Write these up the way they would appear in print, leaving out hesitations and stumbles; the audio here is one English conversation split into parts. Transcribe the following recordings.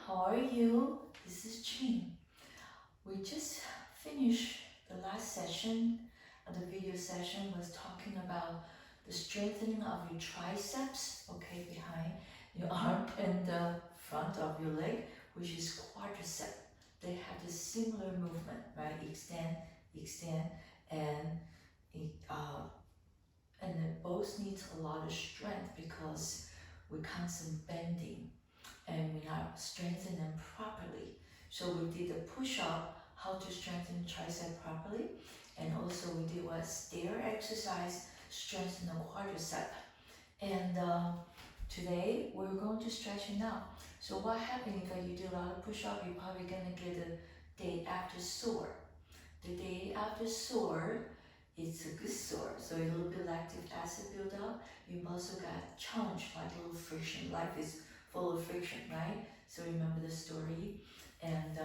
how are you? This is Ching. We just finished the last session. The video session was talking about the strengthening of your triceps, okay, behind your arm and the front of your leg, which is quadriceps. They have the similar movement, right? Extend, and it both needs a lot of strength because we constant bending and we not strengthen them properly. So we did a push-up, how to strengthen tricep properly, and also we did a stair exercise, strengthen the quadricep. And today we're going to stretch it out. So what happens if you do a lot of push-up, you're probably gonna get a day after sore. The day after sore, it's a good sore. So a little bit lactic acid buildup. You've also got challenge, like a little friction. Life is full of friction, right? So remember the story. And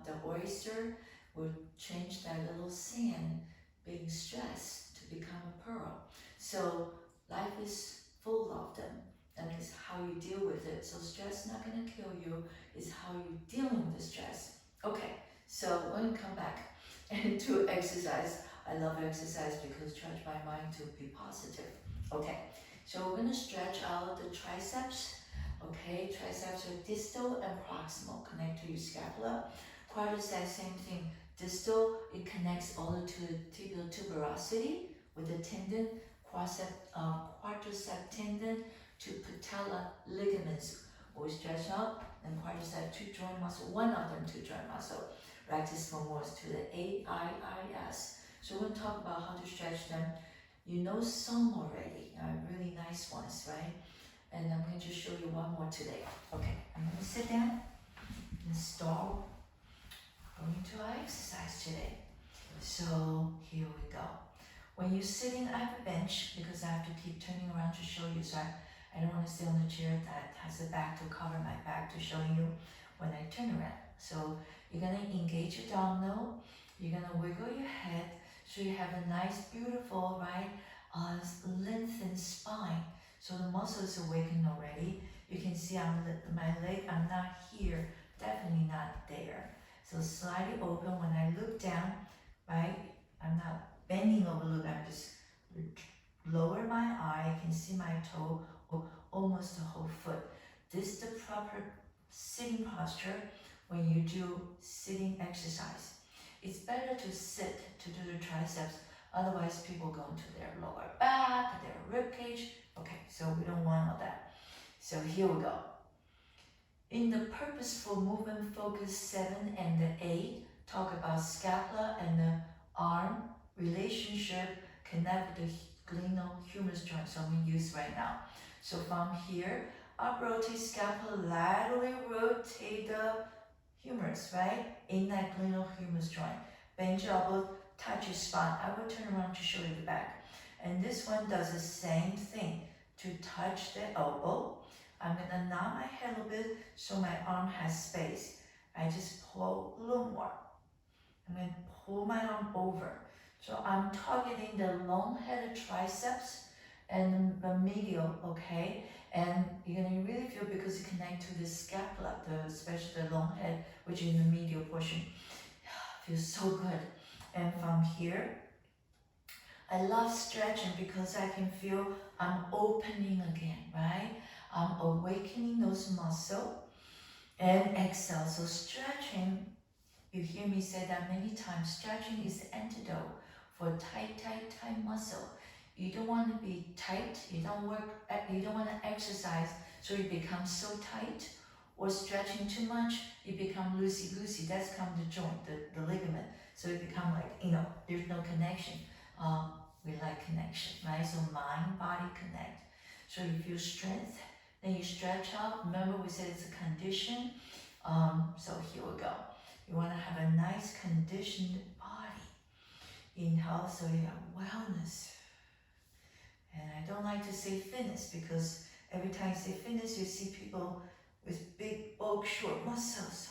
the oyster will change that little sand being stressed to become a pearl. So life is full of them. And it's how you deal with it. So stress not gonna kill you, it's how you're dealing with the stress. Okay, so when you come back and do exercise, I love exercise because it trains my mind to be positive. Okay, so we're gonna stretch out the triceps. Okay, triceps are distal and proximal, connect to your scapula. Quadriceps, same thing. Distal, it connects all to the tibial tuberosity with the tendon, quadricep tendon to patella ligaments. We stretch out, and quadricep two joint muscle, one of them two joint muscle. Rectus femoris to the AIIS. So we're going to talk about how to stretch them. You know some already, really nice ones, right? And I'm going to show you one more today. Okay, I'm going to sit down and start going to our exercise today. So here we go. When you're sitting at the bench, because I have to keep turning around to show you, so I don't want to sit on the chair that has a back to cover my back to show you when I turn around. So you're going to engage your abdominal, you're going to wiggle your head, so you have a nice, beautiful, right, lengthened spine. So the muscle is awakened already. You can see my leg, I'm not here, definitely not there. So slightly open when I look down, right, I'm not bending over, look, I'm just lower my eye, I can see my toe, almost the whole foot. This is the proper sitting posture when you do sitting exercise. It's better to sit to do the triceps, otherwise people go into their lower back, their rib cage. Okay, so we don't want all that. So here we go. In the purposeful movement focus 7 and the 8, talk about scapula and the arm relationship connect with the glenohumerus joint, so we use right now. So from here, up rotate scapula, laterally rotate the humerus, right? In that glenohumerus joint. Bend your elbow, touch your spine. I will turn around to show you the back. And this one does the same thing. To touch the elbow, I'm gonna nod my head a little bit so my arm has space. I just pull a little more. I'm gonna pull my arm over. So I'm targeting the long-headed triceps and the medial, okay? And you're gonna really feel, because you connect to the scapula, especially the long head, which is in the medial portion. Feels so good. And from here, I love stretching because I can feel I'm opening again, right? I'm awakening those muscles. And exhale. So stretching, you hear me say that many times, stretching is the antidote for tight muscle. You don't want to be tight, you don't want to exercise so you become so tight, or stretching too much, you become loosey-goosey. That's come the joint, the ligament. So you become like, there's no connection. We like connection, right? So mind, body connect. So you feel strength, then you stretch out. Remember we said it's a condition. So here we go. You want to have a nice conditioned body. Inhale, so you have wellness. And I don't like to say fitness, because every time you say fitness, you see people with big, bulk, short muscles.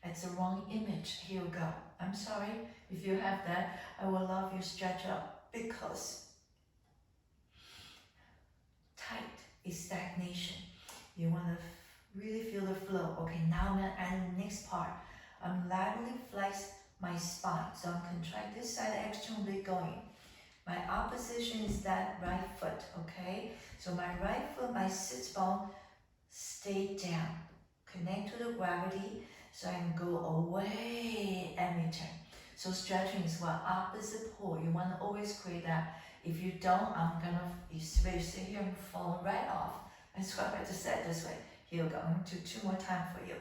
It's the wrong image. Here we go. I'm sorry if you have that. I will love you stretch up, because tight is stagnation. You want to Really feel the flow. Okay, now I'm gonna add the next part. I'm laterally flex my spine. So I'm contract this side externally going. My opposition is that right foot, okay? So my right foot, my sit bone, stay down. Connect to the gravity, so I can go away and return. So stretching is what? Opposite pole. You want to always create that. If you don't, you stay here and fall right off. That's why I just said this way. Here we go. I'm going to do 2 more times for you.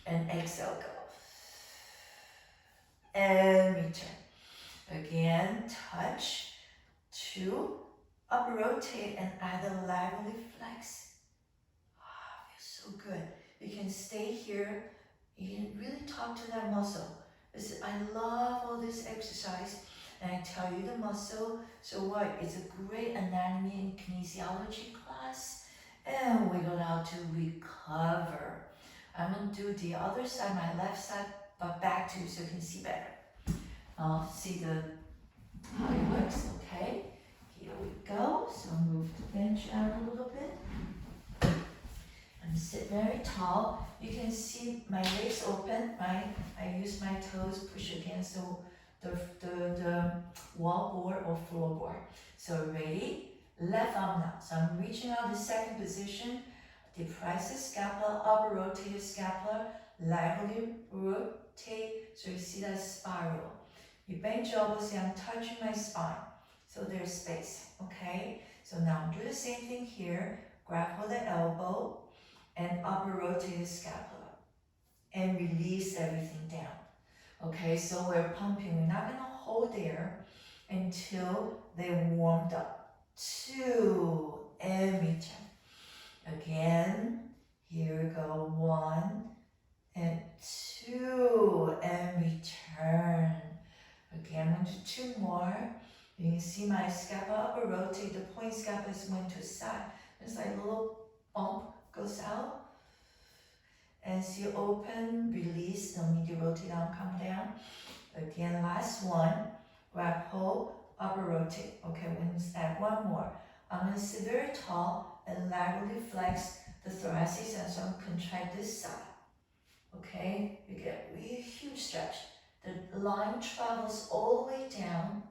And exhale, go. And return. Again, touch. 2. Up rotate and either laterally flex. Feels so good. You can stay here. You can really talk to that muscle. I love all this exercise, and I tell you the muscle. So what? It's a great anatomy and kinesiology class, and we go now to recover. I'm gonna do the other side, my left side, but back to you so you can see better. See how it works. Okay. Here we go. So move the bench out a little bit. And sit very tall. You can see my legs open, right? I use my toes push against the wall board or floorboard. So ready? Left arm now. So I'm reaching out the second position. Depress the scapula, upper rotate the scapula, laterally rotate. So you see that spiral. You bend your elbows, see I'm touching my spine. So there's space, okay? So now do the same thing here. Grab for the elbow and upper rotate the scapula and release everything down. Okay, so we're pumping. We're not gonna hold there until they warmed up. 2 and return. Again, here we go. 1 and 2 and return. Again, I'm gonna do 2 more. You can see my scapula upper rotate. The point scapula is going to the side. There's like a little bump goes out. As you open, release, the medial rotate arm come down. Again, last one. Grab hold, upper rotate. Okay, we're gonna add 1 more. I'm gonna sit very tall and laterally flex the thoracic side. So I'm gonna contract this side. Okay, you get really huge stretch. The line travels all the way down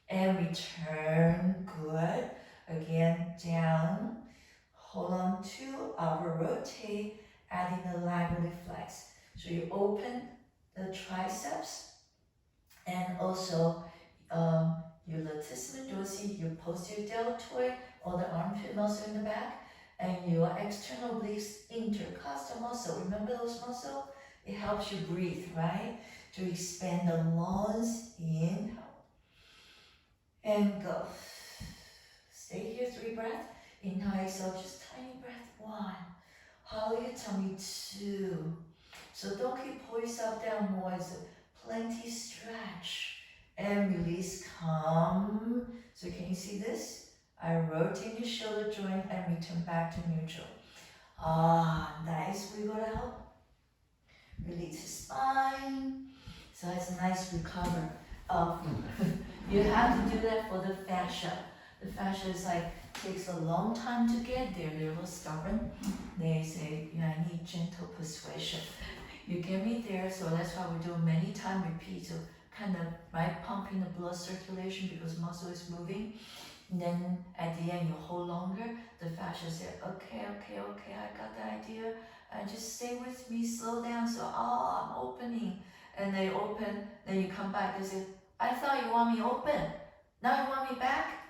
and return. Good. Again, down. Hold on to upper rotate, adding the laterally flex. So you open the triceps and also your latissimus dorsi, your posterior deltoid, or the armpit muscle in the back, and your external obliques intercostal muscle. Remember those muscles? It helps you breathe, right? To expand the lungs, inhale and go. Stay here, 3 breaths. Inhale, exhale, just tiny breath. 1. Hollow your tummy. 2. So don't keep pull yourself down more. It's a plenty stretch. And release, come. So can you see this? I rotate your shoulder joint and return back to neutral. Nice. Wiggle out. Release the spine. So it's a nice recover. You have to do that for the fascia. The fascia is takes a long time to get there. They're a little stubborn. They say, I need gentle persuasion. You get me there, so that's why we do many time repeats. So kind of pumping the blood circulation because muscle is moving. And then at the end you hold longer. The fascia says, okay, I got the idea. Just stay with me, slow down. So I'm opening. And they open, then you come back and say, I thought you want me open. Now you want me back?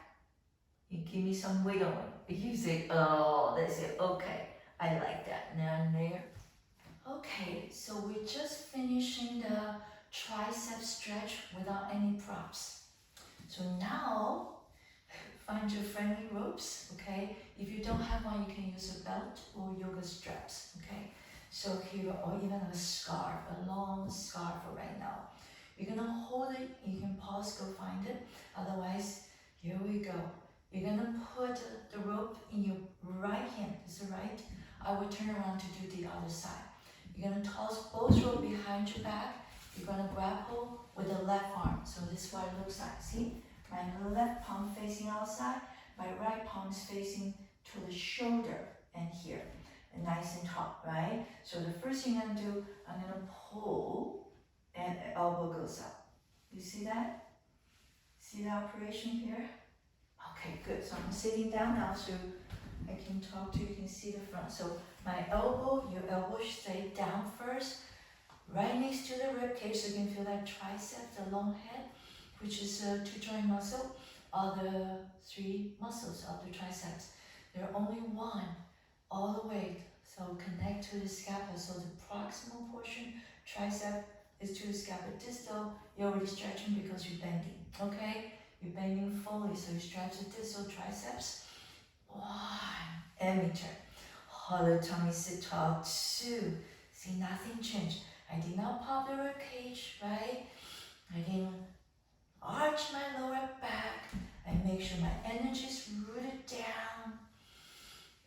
You give me some wiggle. You say, they say, okay, I like that. Now and there. Okay, so we're just finishing the tricep stretch without any props. So now, find your friendly ropes, okay? If you don't have one, you can use a belt or yoga straps, okay? So here, or even a scarf, a long scarf for right now. You're gonna hold it, you can pause, go find it. Otherwise, here we go. You're gonna put the rope in your right hand, is it right? I will turn around to do the other side. You're gonna toss both ropes behind your back. You're gonna grapple with the left arm. So this is what it looks like, see? My left palm facing outside, my right palm is facing to the shoulder and here. and nice and taut, right? So the first thing I'm gonna do, I'm gonna pull and elbow goes up. You see that? See the operation here? Okay, good. So I'm sitting down now so I can talk to you, can see the front. So my elbow, your elbow should stay down first, right next to the rib cage, so you can feel that tricep, the long head, which is a two joint muscle. All the three muscles of the triceps. There are only one all the way, so connect to the scapula. So the proximal portion, tricep, is to the scapula. Distal, you're already stretching because you're bending, okay? You're bending fully, so you stretch the distal triceps. 1, and return. Hold the tummy, sit tall. 2, see nothing changed. I did not pop the rib cage, right? I didn't arch my lower back. I make sure my energy is rooted down.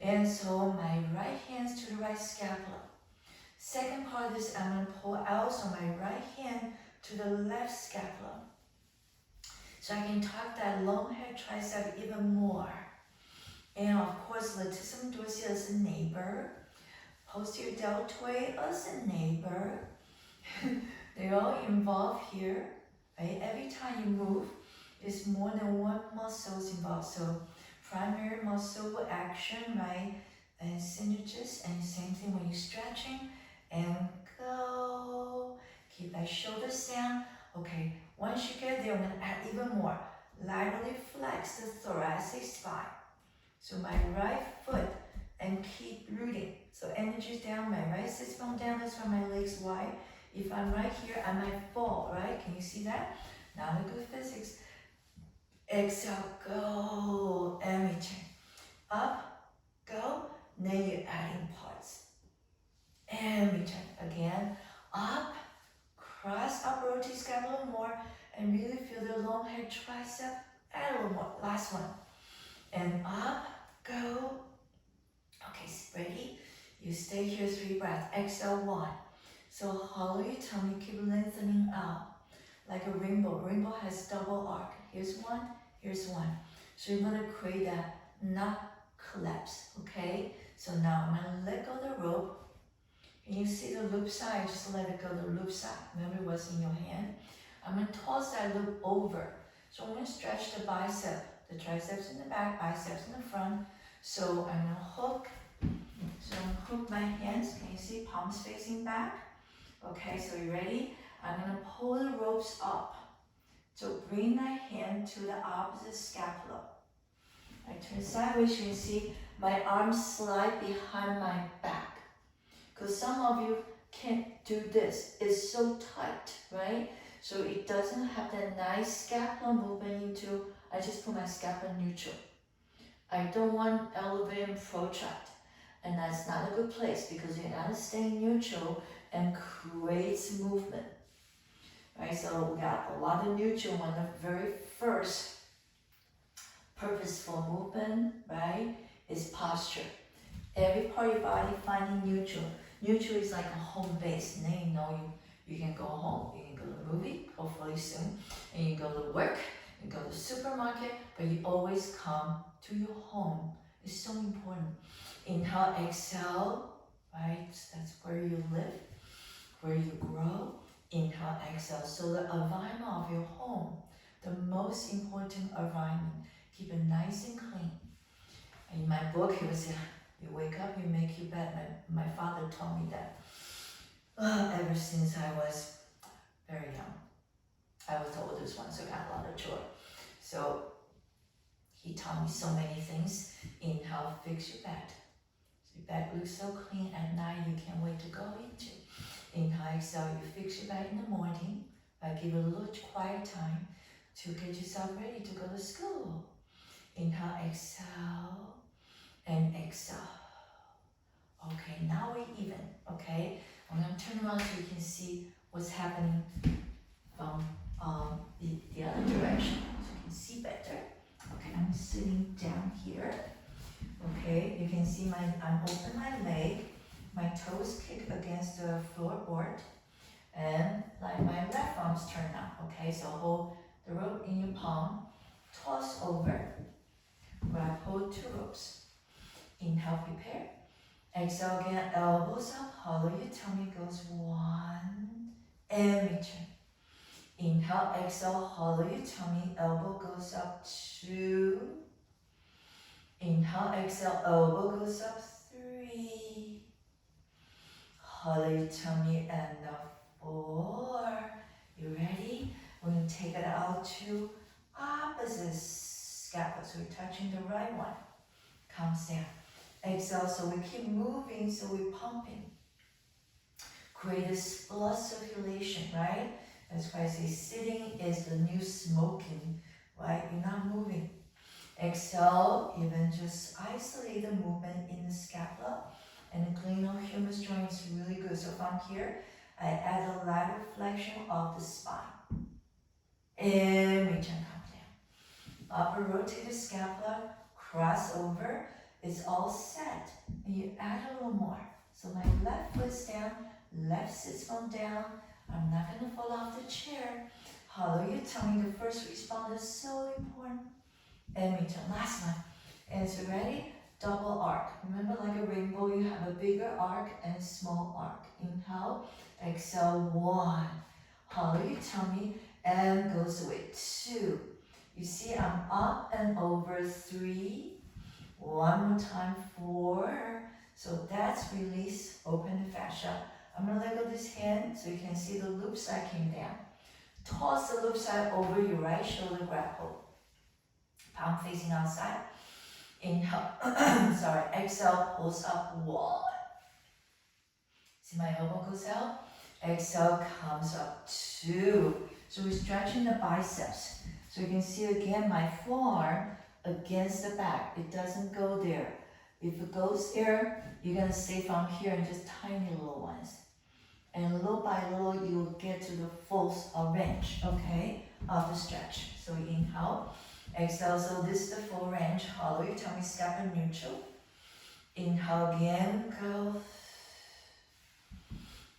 And so my right hands to the right scapula. Second part is I'm going to pull out, so my right hand to the left scapula. So I can tuck that long head tricep even more. And of course, latissimus dorsi as a neighbor. Posterior deltoid as a neighbor. They all involved here, right? Every time you move, it's more than one muscle is involved. So primary muscle action, right? And synergist, and same thing when you're stretching. And go. Keep that shoulders down. Okay, once you get there, I'm gonna add even more. Laterally flex the thoracic spine. So my right foot, and keep rooting. So energy's down, my right sits bone down, that's why my legs wide. If I'm right here, I might fall, right? Can you see that? Not a good physics. Exhale, go, and return. Up, go, then you're adding parts. And return again, up, cross upper rotate scapula more, and really feel the long head tricep, add a little more, last one. And up, go. Okay, ready? You stay here 3 breaths. Exhale 1. So hollow your tummy, keep lengthening out like a rainbow. Rainbow has double arc. Here's 1, here's 1. So you're gonna create that not collapse, okay? So now I'm gonna let go of the rope. And you see the loop side, just let it go the loop side. Remember what's in your hand. I'm gonna toss that loop over. So I'm gonna stretch the bicep. The triceps in the back, biceps in the front. So I'm gonna hook. So I'm gonna hook my hands. Can you see palms facing back? Okay, so you ready? I'm gonna pull the ropes up. So bring my hand to the opposite scapula. I turn sideways, you can see my arms slide behind my back. Because some of you can't do this. It's so tight, right? So it doesn't have that nice scapula movement into, I just put my scapula neutral. I don't want elevate and protract. And that's not a good place because you're not staying neutral and creates movement. Right, so we got a lot of neutral on the very first purposeful movement, right, is posture. Every part of your body finding neutral. Neutral is like a home base. Now you know you can go home. You can go to the movie, hopefully soon, and you go to work, you go to the supermarket, but you always come to your home. It's so important. Inhale, exhale, right? That's where you live, where you grow. Inhale, exhale. So the environment of your home, the most important environment, keep it nice and clean. In my book, it was, you wake up, you make your bed. My father taught me that ever since I was very young. I was the oldest one, so I got a lot of joy. So he taught me so many things. Inhale, fix your bed. So your bed looks so clean at night, you can't wait to go into. Inhale, exhale, you fix your bed in the morning. Give it a little quiet time to get yourself ready to go to school. Inhale, exhale, and exhale. Okay, now we're even, okay? I'm gonna turn around so you can see what's happening from the other direction, so you can see better. Okay, I'm sitting down here. Okay, you can see I'm open my leg, my toes kick against the floorboard, and like my left arm's turned out. Okay, so hold the rope in your palm, toss over, grab hold 2 ropes. Inhale, prepare. Exhale again, elbows up, hollow your tummy, goes 1, and return. Inhale, exhale, hollow your tummy, elbow goes up, 2. Inhale, exhale, elbow goes up, 3. Hollow your tummy, and 4. You ready? We're going to take it out to opposite scapula. So we're touching the right one. Comes down. Exhale, so we keep moving, so we're pumping. Create this blood circulation, right? That's why I say sitting is the new smoking, right? You're not moving. Exhale, even just isolate the movement in the scapula, and the glenohumerus joint is really good. So from here, I add a lateral flexion of the spine. And return, come down. Upper rotate the scapula, cross over. It's all set. And you add a little more. So my left foot's down, left sits bone down. I'm not gonna fall off the chair. Hollow your tummy. The first response is so important. And return. Last one. And so ready? Double arc. Remember, like a rainbow, you have a bigger arc and a small arc. Inhale, exhale, 1. Hollow your tummy and goes away. 2. You see, I'm up and over. 3. One more time. 4. So that's release. Open the fascia. I'm gonna let go of this hand so you can see the loop side came down. Toss the loop side over your right shoulder, grapple. Palm facing outside. Inhale, sorry, exhale, pulse up, 1. See my elbow goes out? Exhale, comes up, 2. So we're stretching the biceps. So you can see again my forearm against the back. It doesn't go there. If it goes there, you're gonna stay from here and just tiny little ones. And little by little, you'll get to the full range, okay, of the stretch. So inhale. Exhale, so this is the full range. Hollow your tummy, scapula neutral. Inhale again, go.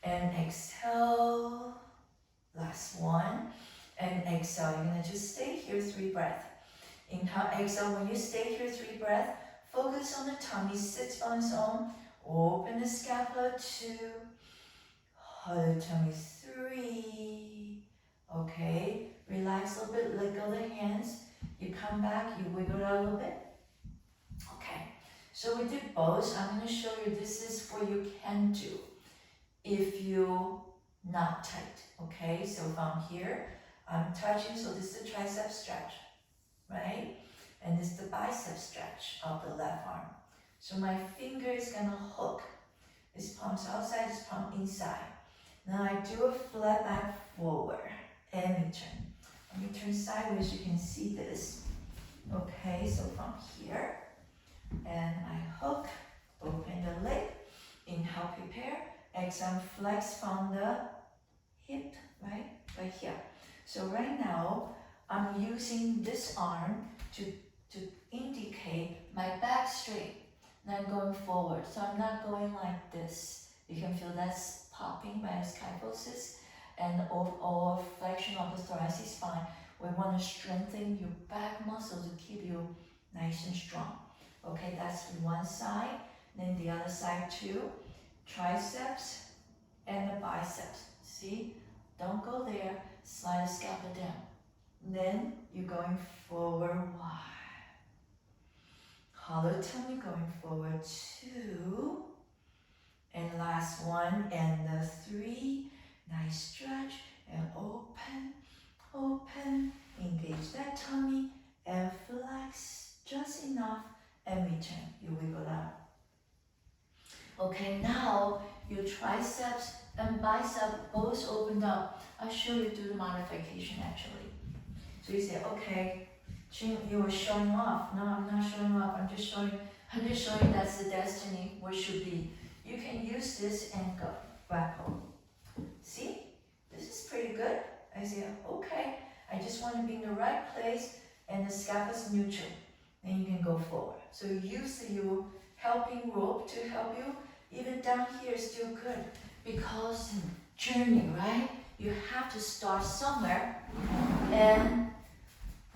And exhale. Last one. And exhale. You're gonna just stay here 3 breaths. Inhale, exhale. When you stay here 3 breaths, focus on the tummy, sits on its own. Open the scapula, 2. Hollow your tummy, 3. Okay. Relax a little bit, let go of the hands. You come back, you wiggle it out a little bit. Okay, so we did both. I'm going to show you this is what you can do if you not tight. Okay, so from here, I'm touching, so this is the tricep stretch, right? And this is the bicep stretch of the left arm. So my finger is going to hook. This palm's outside, this palm inside. Now I do a flat back forward and return. When you turn sideways, you can see this. Okay, so from here, and I hook, open the leg, inhale, prepare, exhale, flex from the hip, right here. So right now, I'm using this arm to indicate my back straight, and I'm going forward. So I'm not going like this. You can feel that's popping by the kyphosis. And or flexion of the thoracic spine. We want to strengthen your back muscle to keep you nice and strong. Okay, that's one side. Then the other side too. Triceps and the biceps. See? Don't go there. Slide the scapula down. Then you're going forward. 1. Hollow tummy going forward. 2. And last one. And the 3. Nice stretch and open, open, engage that tummy and flex just enough and return. You wiggle out. Okay, now your triceps and bicep both opened up. I'll show you do the modification actually. So you say, okay, Ching, you were showing off. No, I'm not showing off. I'm just showing that's the destiny, what should be. You can use this and go back home. See, this is pretty good. I say, okay, I just want to be in the right place and the scapula is neutral. Then you can go forward. So use your helping rope to help you. Even down here is still good because journey, right? You have to start somewhere and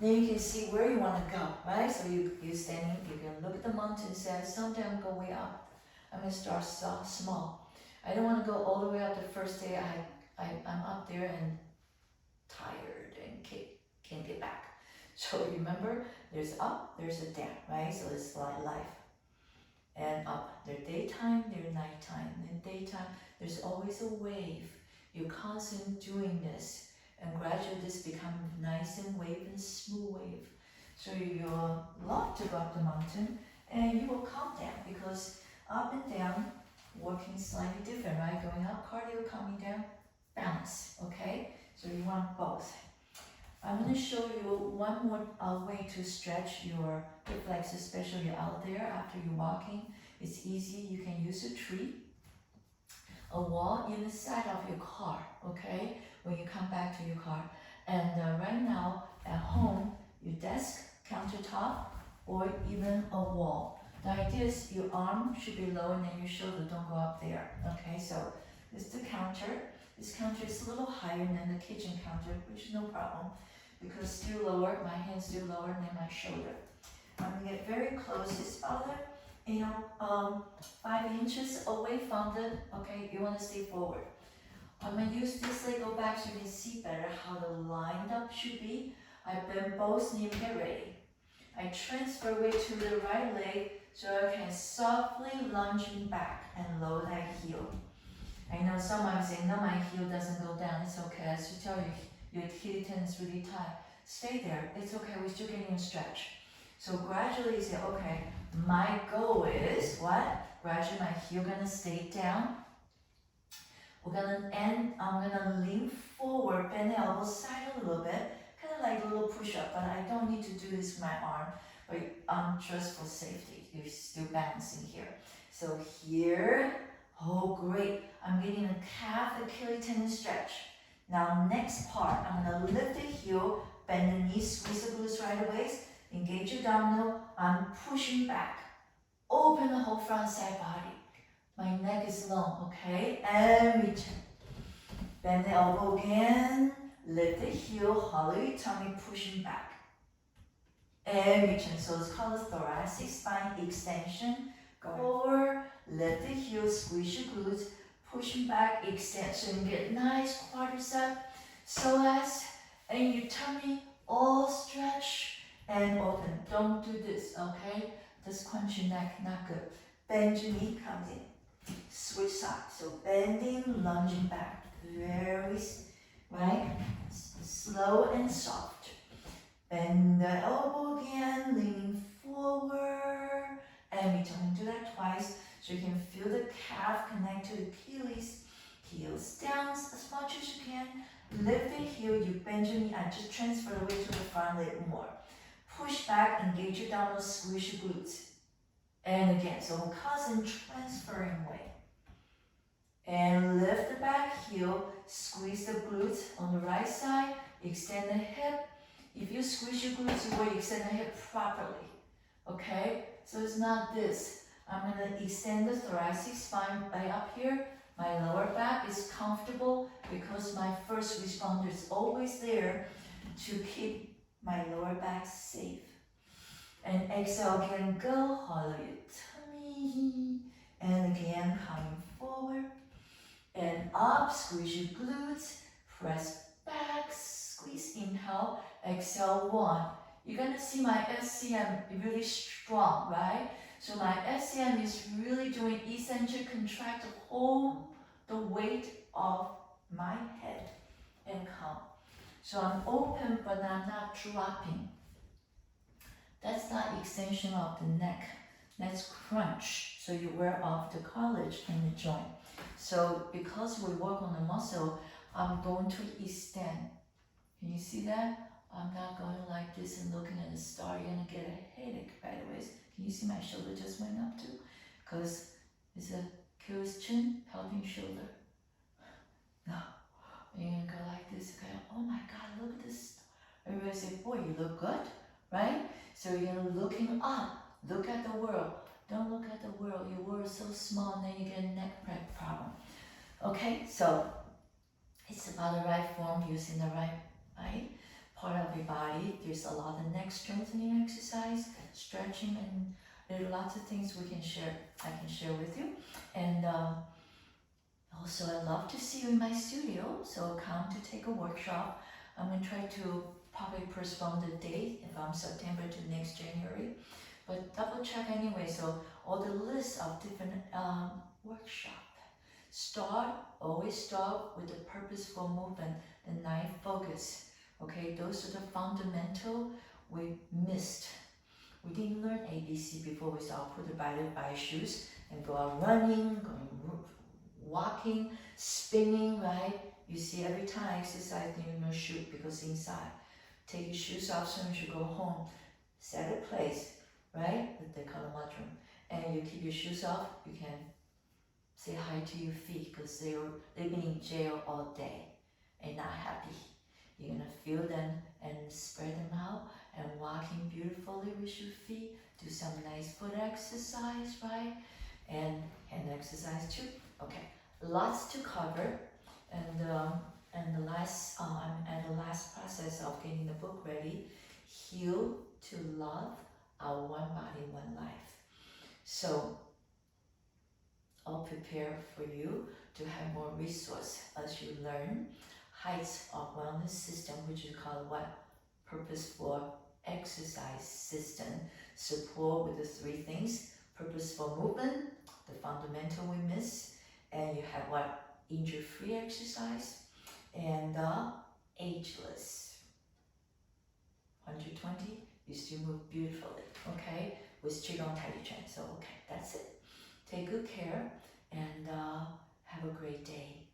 then you can see where you want to go, right? So you're standing, you can look at the mountain and say, someday I'm going way up. I'm gonna start small. I don't want to go all the way up the first day. I'm up there and tired and can't get back. So remember, there's up, there's a down, right? So it's like life. And up, there's daytime, there's nighttime. In daytime, there's always a wave. You're constantly doing this, and gradually this becomes nice and wave and smooth wave. So you'll love to go up the mountain, and you will calm down because up and down, working slightly different, right? Going up, cardio, coming down, balance, okay? So you want both. I'm going to show you one more way to stretch your hip flexors, especially out there after you're walking. It's easy. You can use a tree, a wall, even the side of your car, okay? When you come back to your car. And right now, at home, your desk, countertop, or even a wall. The idea is your arm should be low and then your shoulder don't go up there, okay? So this is the counter. This counter is a little higher than the kitchen counter, which is no problem. Because still lower, my hand's still lower than my shoulder. I'm gonna get very close. It's about 5 inches away from the, okay, you wanna stay forward. I'm gonna use this leg, go back so you can see better how the lined up should be. I bend both knees, get ready. I transfer weight to the right leg so I can softly lunge back and lower that heel. I know some might say, no, my heel doesn't go down. It's okay. I should tell you, your Achilles tendon is really tight. Stay there. It's okay. We're still getting a stretch. So gradually you say, okay, my goal is what? Gradually my heel gonna stay down. We're gonna end, I'm gonna lean forward, bend the elbow side a little bit, kind of like a little push-up, but I don't need to do this with my arm, but just for safety. You're still balancing here. So here, oh great, I'm getting a calf Achilles tendon stretch. Now next part, I'm gonna lift the heel, bend the knees, squeeze the glutes right away, engage your abdominal, I'm pushing back. Open the whole front side body. My neck is long, okay? And reach. Bend the elbow again, lift the heel, hollow your tummy, pushing back. And reach in. So it's called a thoracic spine extension. Go forward, lift the heel, squeeze your glutes, pushing back, extend. So you get nice quadricep, psoas, and your tummy all stretch and open. Don't do this, okay? Just crunch your neck, not good. Bend your knee, comes in. Switch sides. So bending, lunging back. Very, right? Slow and soft. Bend the elbow again, leaning forward. And return to that twice. So you can feel the calf connect to the Achilles. Heels down as much as you can. Lift the heel, you bend your knee, and just transfer the weight to the front leg more. Push back, engage your abdominals, squeeze your glutes. And again, so we're constantly transferring weight. And lift the back heel, squeeze the glutes on the right side, extend the hip. If you squeeze your glutes, you will extend the hip properly. Okay? So it's not this. I'm going to extend the thoracic spine right up here. My lower back is comfortable because my first responder is always there to keep my lower back safe. And exhale again, go, hollow your tummy. And again, coming forward. And up, squeeze your glutes, press back, squeeze, inhale, exhale, 1. You're gonna see my SCM really strong, right? So my SCM is really doing eccentric contract to hold the weight of my head and come. So I'm open, but I'm not dropping. That's not extension of the neck. That's crunch. So you wear off the cartilage in the joint. So because we work on the muscle, I'm going to extend. Can you see that? I'm not going like this and looking at the star. You're gonna get a headache, by the way. Can you see my shoulder just went up too? Because it's a curious chin, helping shoulder. No. You're gonna go like this, okay? Oh my God, look at this. Everybody say, boy, you look good, right? So you're looking up, look at the world. Don't look at the world. Your world is so small and then you get a neck problem. Okay, so it's about the right form, using the right part of your body. There's a lot of neck strengthening exercise, stretching, and There are lots of things we can share. I can share with you, and also I love to see you in my studio. So come to take a workshop. I'm gonna try to probably postpone the date from September to next January, but double check anyway. So all the list of different workshop. Always start with the purposeful movement, the 9 focus. Okay, those are the fundamental we missed. We didn't learn ABC before we started put buy shoes and go out running, walking, spinning, right? You see every time exercise you no shoe because inside. Take your shoes off as soon as you go home. Set a place, right? That they call the mudroom. And you keep your shoes off, you can say hi to your feet because they've been in jail all day and not happy. You're gonna feel them and spread them out and walking beautifully with your feet. Do some nice foot exercise, right? And hand exercise too. Okay, lots to cover, and the last I'm at the last process of getting the book ready. Heal to love our one body, one life. So I'll prepare for you to have more resource as you learn heights of wellness system, which is called what? Purposeful exercise system. Support with the 3 things: purposeful movement, the fundamental we miss, and you have what? Injury-free exercise, and ageless. 120, you still move beautifully, okay? With Qigong Tai Chi. So, okay, that's it. Take good care and have a great day.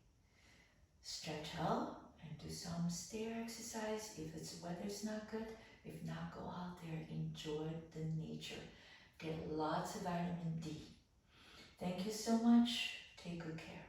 Stretch out and do some stair exercise if it's weather's not good. If not, go out there, enjoy the nature. Get lots of vitamin D. Thank you so much. Take good care.